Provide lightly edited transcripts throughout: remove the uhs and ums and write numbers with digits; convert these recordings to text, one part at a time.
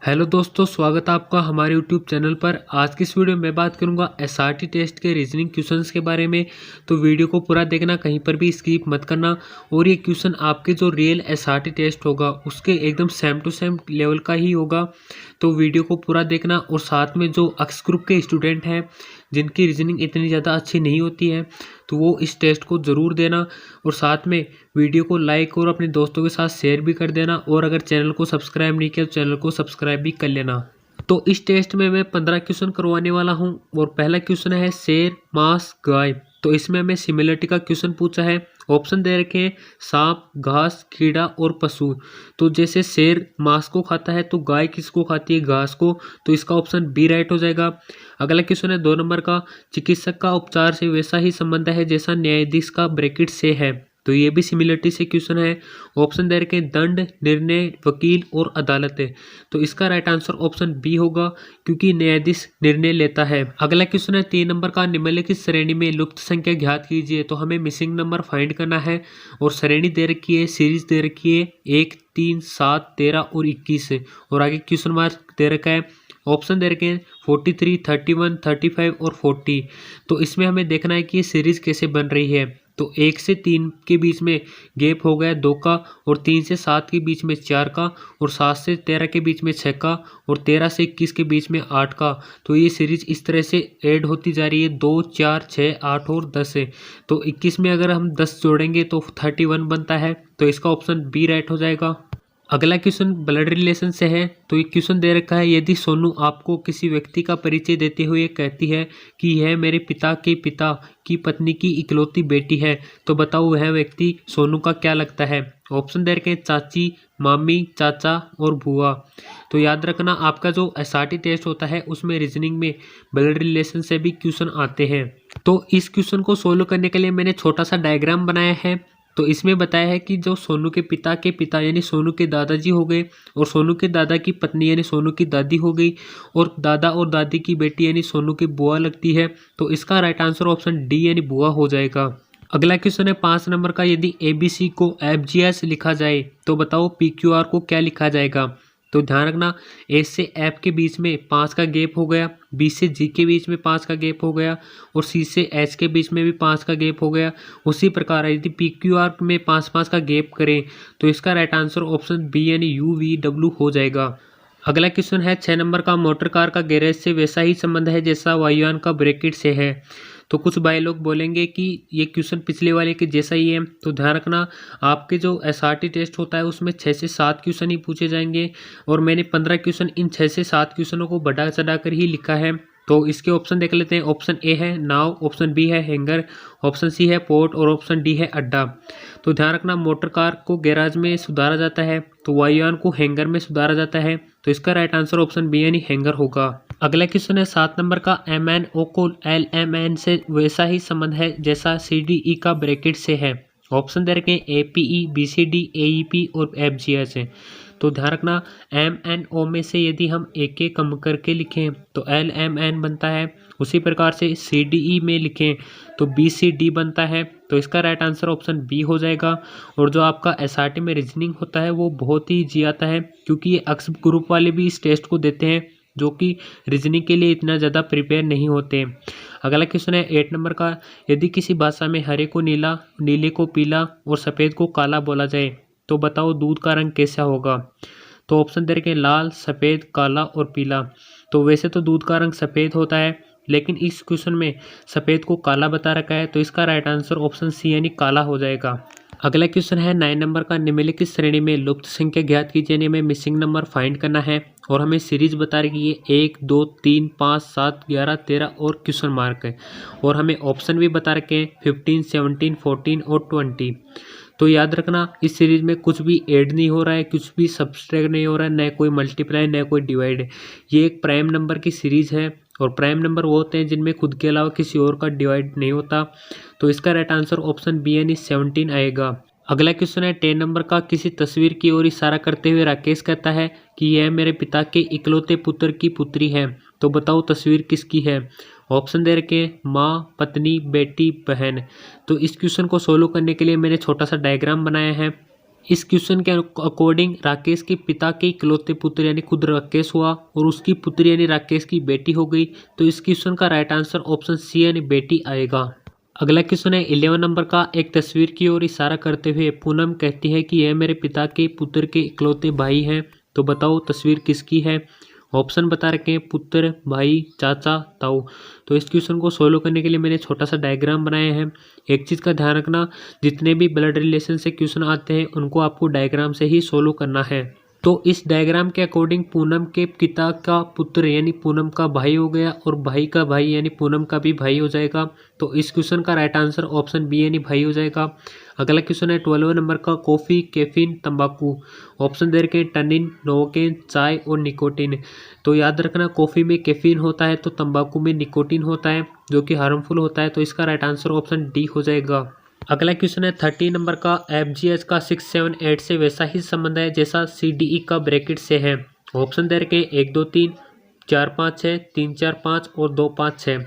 Hello दोस्तों, स्वागत है आपका हमारे यूट्यूब चैनल पर। आज की इस वीडियो में मैं बात करूंगा एसआरटी टेस्ट के रीजनिंग क्वेश्चंस के बारे में। तो वीडियो को पूरा देखना, कहीं पर भी स्किप मत करना। और ये क्वेश्चन आपके जो रियल एसआरटी टेस्ट होगा उसके एकदम सेम टू सेम लेवल का ही होगा। तो वीडियो को पूरा देखना। और साथ में जो एक्स ग्रुप के स्टूडेंट हैं जिनकी रीजनिंग इतनी ज़्यादा अच्छी नहीं होती है तो वो इस टेस्ट को ज़रूर देना। और साथ में वीडियो को लाइक और अपने दोस्तों के साथ शेयर भी कर देना। और अगर चैनल को सब्सक्राइब नहीं किया तो चैनल को सब्सक्राइब भी कर लेना। तो इस टेस्ट में मैं 15 क्वेश्चन करवाने वाला हूं। और पहला क्वेश्चन है शेर, मांस, गाय। तो इसमें हमें सिमिलरिटी का क्वेश्चन पूछा है। ऑप्शन दे रखे हैं सांप, घास, कीड़ा और पशु। तो जैसे शेर मांस को खाता है तो गाय किसको खाती है? घास को। तो इसका ऑप्शन बी राइट हो जाएगा। अगला क्वेश्चन है 2 नंबर का, चिकित्सक का उपचार से वैसा ही संबंध है जैसा न्यायाधीश का ब्रैकेट से है। तो ये भी सिमिलरिटी से क्वेश्चन है। ऑप्शन दे रखे दंड, निर्णय, वकील और अदालत है। तो इसका राइट आंसर ऑप्शन बी होगा, क्योंकि न्यायाधीश निर्णय लेता है। अगला क्वेश्चन है 3 नंबर का, निम्नलिखित श्रेणी में लुप्त संख्या ज्ञात कीजिए। तो हमें मिसिंग नंबर फाइंड करना है। और श्रेणी दे रखी है, सीरीज दे रखी है 1, 3, 7, 13 और 21 है। और आगे क्वेश्चन मार्क दे रखा है। ऑप्शन दे रखे हैं 43, 31, 35 और 40। तो इसमें हमें देखना है कि ये सीरीज कैसे बन रही है। तो 1 से 3 के बीच में गैप हो गया 2 का, और 3 से 7 के बीच में 4 का, और 7 से 13 के बीच में 6 का, और 13 से 21 के बीच में 8 का। तो ये सीरीज इस तरह से ऐड होती जा रही है। 2, 4, 6, 8 और 10 है। तो 21 में अगर हम 10 जोड़ेंगे तो 31 बनता है। तो इसका ऑप्शन बी राइट हो जाएगा। अगला क्वेश्चन ब्लड रिलेशन से है। तो ये क्वेश्चन दे रखा है, यदि सोनू आपको किसी व्यक्ति का परिचय देते हुए कहती है कि यह मेरे पिता के पिता की पत्नी की इकलौती बेटी है, तो बताओ वह व्यक्ति सोनू का क्या लगता है? ऑप्शन दे रखे हैं चाची, मामी, चाचा और बुआ। तो याद रखना, आपका जो एसआरटी टेस्ट होता है उसमें रीजनिंग में ब्लड रिलेशन से भी क्वेश्चन आते हैं। तो इस क्वेश्चन को सोल्व करने के लिए मैंने छोटा सा डायग्राम बनाया है। तो इसमें बताया है कि जो सोनू के पिता यानी सोनू के दादाजी हो गए, और सोनू के दादा की पत्नी यानी सोनू की दादी हो गई, और दादा और दादी की बेटी यानी सोनू की बुआ लगती है। तो इसका राइट आंसर ऑप्शन डी यानी बुआ हो जाएगा। अगला क्वेश्चन है 5 नंबर का, यदि एबीसी को एफजीएस लिखा जाए तो बताओ पीक्यूआर को क्या लिखा जाएगा? तो ध्यान रखना, ए से एफ के बीच में 5 का गैप हो गया, बी से जी के बीच में 5 का गैप हो गया, और सी से एच के बीच में भी 5 का गैप हो गया। उसी प्रकार यदि पी क्यू आर में 5-5 का गैप करें तो इसका राइट आंसर ऑप्शन बी यानी यू वी डब्ल्यू हो जाएगा। अगला क्वेश्चन है 6 नंबर का, मोटर कार का गैरेज से वैसा ही संबंध है जैसा वायुयान का ब्रैकेट से है। तो कुछ भाई लोग बोलेंगे कि ये क्वेश्चन पिछले वाले के जैसा ही है। तो ध्यान रखना, आपके जो एसआरटी टेस्ट होता है उसमें 6 से 7 क्वेश्चन ही पूछे जाएंगे, और मैंने 15 क्वेश्चन इन 6 से 7 क्वेश्चनों को बढ़ा चढ़ा कर ही लिखा है। तो इसके ऑप्शन देख लेते हैं। ऑप्शन ए है नाव, ऑप्शन बी है हैंगर, ऑप्शन सी है पोर्ट, और ऑप्शन डी है अड्डा। तो ध्यान रखना, मोटर कार को गैराज में सुधारा जाता है, तो वायुयान को हैंगर में सुधारा जाता है। तो इसका राइट आंसर ऑप्शन बी यानी हैंगर होगा। अगला क्वेश्चन है 7 नंबर का, एम एन ओ को एल एम एन से वैसा ही संबंध है जैसा सी डी ई का ब्रैकेट से है। ऑप्शन दे रखे हैं A P E, B C D, A E P और एफ जी एस है। तो ध्यान रखना, एम एन ओ में से यदि हम एक एक कम करके लिखें तो एल एम एन बनता है। उसी प्रकार से सी डी ई में लिखें तो बी सी डी बनता है। तो इसका राइट आंसर ऑप्शन बी हो जाएगा। और जो आपका एसआरटी में रीजनिंग होता है वो बहुत ही ईजी आता है, क्योंकि ये एक्स ग्रुप वाले भी इस टेस्ट को देते हैं जो कि रीजनिंग के लिए इतना ज़्यादा प्रिपेयर नहीं होते। अगला क्वेश्चन है 8 नंबर का, यदि किसी भाषा में हरे को नीला, नीले को पीला और सफ़ेद को काला बोला जाए तो बताओ दूध का रंग कैसा होगा? तो ऑप्शन दे रखे लाल, सफ़ेद, काला और पीला। तो वैसे तो दूध का रंग सफ़ेद होता है, लेकिन इस क्वेश्चन में सफ़ेद को काला बता रखा है। तो इसका राइट आंसर ऑप्शन सी यानी काला हो जाएगा। अगला क्वेश्चन है 9 नंबर का, निम्नलिखित श्रेणी में लुप्त संख्या ज्ञात कीजिए। हमें मिसिंग नंबर फाइंड करना है, और हमें सीरीज बता रही है 1, 2, 3, 5, 7, 11, 13 और क्वेश्चन मार्क है। और हमें ऑप्शन भी बता रखे हैं 15, 17, 14 और 20। तो याद रखना, इस सीरीज में कुछ भी ऐड नहीं हो रहा है, कुछ भी सब्सट्रैक्ट नहीं हो रहा है, न कोई मल्टीप्लाई न कोई डिवाइड है। ये एक प्राइम नंबर की सीरीज है, और प्राइम नंबर वो होते हैं जिनमें खुद के अलावा किसी और का डिवाइड नहीं होता। तो इसका राइट आंसर ऑप्शन बी यानी 17 आएगा। अगला क्वेश्चन है 10 नंबर का, किसी तस्वीर की ओर इशारा करते हुए राकेश कहता है कि यह मेरे पिता के इकलौते पुत्र की पुत्री है। तो बताओ तस्वीर किसकी है? ऑप्शन दे रखे माँ, पत्नी, बेटी, बहन। तो इस क्वेश्चन को सोल्व करने के लिए मैंने छोटा सा डायग्राम बनाया है। इस क्वेश्चन के अकॉर्डिंग राकेश के पिता के इकलौते पुत्र यानी खुद राकेश हुआ और उसकी पुत्री यानी राकेश की बेटी हो गई। तो इस क्वेश्चन का राइट आंसर ऑप्शन सी यानी बेटी आएगा। अगला क्वेश्चन है 11 नंबर का। एक तस्वीर की ओर इशारा करते हुए पूनम कहती है कि यह मेरे पिता के पुत्र के इकलौते भाई हैं। तो बताओ तस्वीर किसकी है। ऑप्शन बता रखे हैं पुत्र, भाई, चाचा, ताऊ। तो इस क्वेश्चन को सोल्व करने के लिए मैंने छोटा सा डायग्राम बनाया है। एक चीज़ का ध्यान रखना, जितने भी ब्लड रिलेशन से क्वेश्चन आते हैं उनको आपको डायग्राम से ही सोल्व करना है। तो इस डायग्राम के अकॉर्डिंग पूनम के पिता का पुत्र यानी पूनम का भाई हो गया और भाई का भाई यानी पूनम का भी भाई हो जाएगा। तो इस क्वेश्चन का राइट आंसर ऑप्शन बी यानी भाई हो जाएगा। अगला क्वेश्चन है 12वें नंबर का। कॉफ़ी, कैफीन, तंबाकू। ऑप्शन दे रखे हैं टनिन, नोवोकेन, चाय और निकोटीन। तो याद रखना, कॉफ़ी में कैफीन होता है तो तंबाकू में निकोटीन होता है जो कि हार्मफुल होता है। तो इसका राइट आंसर ऑप्शन डी हो जाएगा। अगला क्वेश्चन है 30 नंबर का। FGH का 6, 7, 8 से वैसा ही संबंध है जैसा CDE का ब्रैकेट से है। ऑप्शन दे रखे 1, 2, 3, 4, 5, 6, 3, 4, 5 और 2, 5, 6।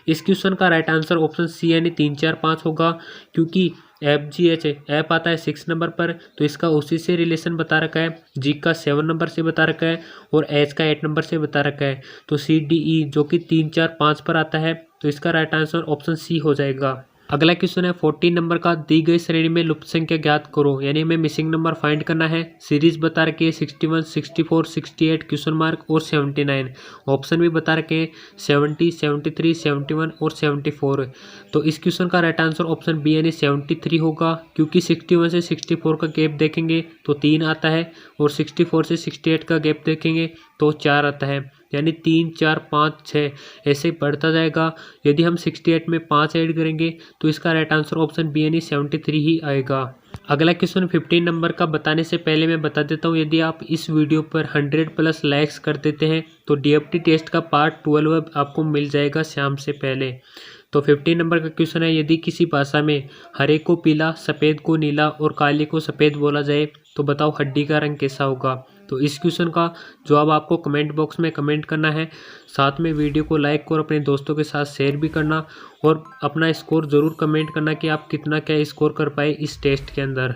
इस क्वेश्चन का राइट आंसर ऑप्शन सी यानी 3, 4, 5 होगा, क्योंकि FGH ऐप आता है 6 नंबर पर तो इसका उसी से रिलेशन बता रखा है। जी का 7 नंबर से बता रखा है और H का 8 नंबर से बता रखा है। तो CDE जो कि 3, 4, 5 पर आता है तो इसका राइट आंसर ऑप्शन सी हो जाएगा। अगला क्वेश्चन है 14 नंबर का। दी गई श्रेणी में लुप्त संख्या ज्ञात करो, यानी हमें मिसिंग नंबर फाइंड करना है। सीरीज बता रखी है 61, 64, 68 क्वेश्चन मार्क और 79। ऑप्शन भी बता रखे हैं 70, 73, 71 और 74। तो इस क्वेश्चन का राइट आंसर ऑप्शन बी यानी 73 होगा, क्योंकि 61 से 64 का गैप देखेंगे तो 3 आता है और 64 से 68 का गैप देखेंगे तो 4 आता है, यानी 3, 4, 5, 6 ऐसे बढ़ता जाएगा। यदि हम 68 में 5 ऐड करेंगे तो इसका राइट आंसर ऑप्शन बी यानी 73 ही आएगा। अगला क्वेश्चन 15 नंबर का बताने से पहले मैं बता देता हूँ, यदि आप इस वीडियो पर 100+ लाइक्स कर देते हैं तो DFT टेस्ट का पार्ट 12 आपको मिल जाएगा शाम से पहले। तो 15 नंबर का क्वेश्चन है, यदि किसी भाषा में हरे को पीला, सफ़ेद को नीला और काले को सफ़ेद बोला जाए तो बताओ हड्डी का रंग कैसा होगा। तो इस क्वेश्चन का जवाब आपको कमेंट बॉक्स में कमेंट करना है। साथ में वीडियो को लाइक और अपने दोस्तों के साथ शेयर भी करना और अपना स्कोर ज़रूर कमेंट करना कि आप कितना क्या स्कोर कर पाए इस टेस्ट के अंदर।